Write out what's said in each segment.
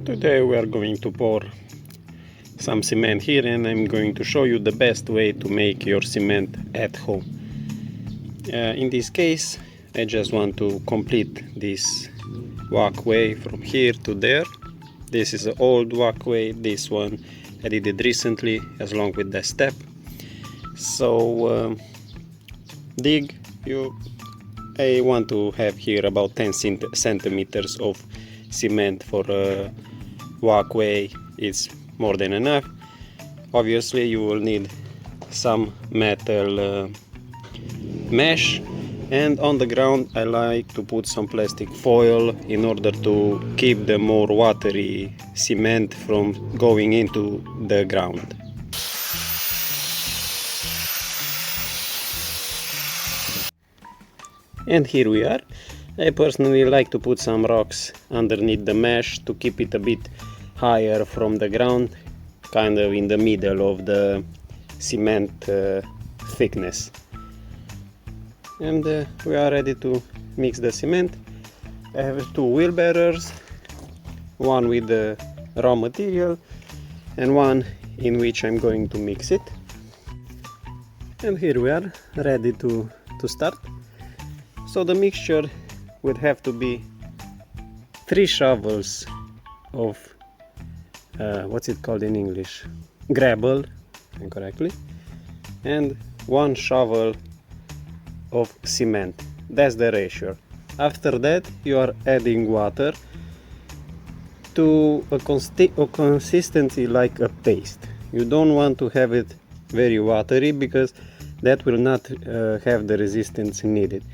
Today we are going to pour some cement here, and I'm going to show you the best way to make your cement at home. In this case, I just want to complete this walkway from here to there. This is an old walkway, this one I did it recently along with the step. So I want to have here about 10 centimeters of cement for a walkway. It's more than enough. Obviously you will need some metal mesh, and on the ground I like to put some plastic foil in order to keep the more watery cement from going into the ground. And here we are. I personally like to put some rocks underneath the mesh to keep it a bit higher from the ground, kind of in the middle of the cement thickness. And we are ready to mix the cement. I have two wheelbarrows, one with the raw material and one in which I'm going to mix it. And here we are, ready to start. So the mixture would have to be 3 shovels of what's it called in English? Gravel, incorrectly, and 1 shovel of cement. That's the ratio. After that you are adding water to a consistency like a paste. You don't want to have it very watery because that will not have the resistance needed.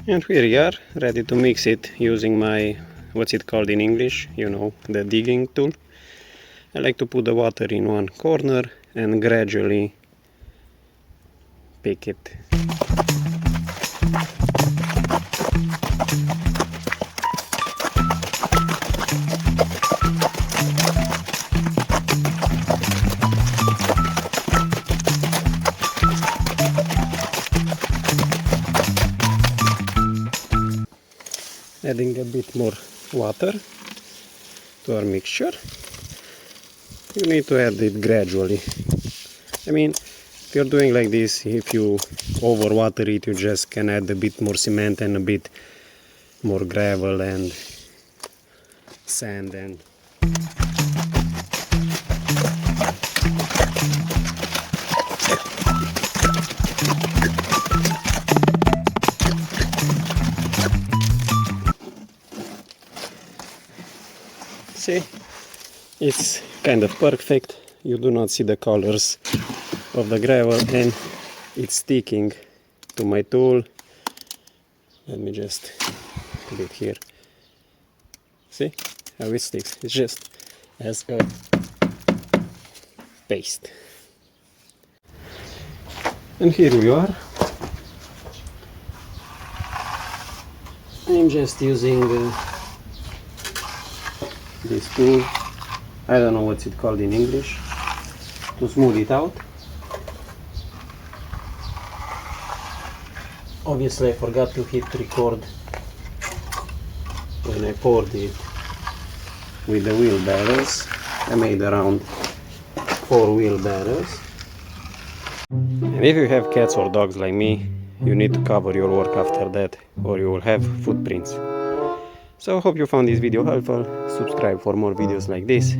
And here we are, ready to mix it using my, what's it called in English, you know, the digging tool. I like to put the water in one corner and gradually pick it. Adding a bit more water to our mixture. You need to add it gradually. I mean, if you're doing like this, if you overwater it, you just can add a bit more cement and a bit more gravel and sand and see, it's kind of perfect. You do not see the colors of the gravel and it's sticking to my tool. Let me just put it here. See how it sticks? It's just as a paste. And here we are. I'm just using this tool, I don't know what's it called in English, to smooth it out. Obviously I forgot to hit record when I poured it with the wheelbarrows. I made around 4 wheelbarrows. And if you have cats or dogs like me, you need to cover your work after that or you will have footprints. So I hope you found this video helpful. Subscribe for more videos like this.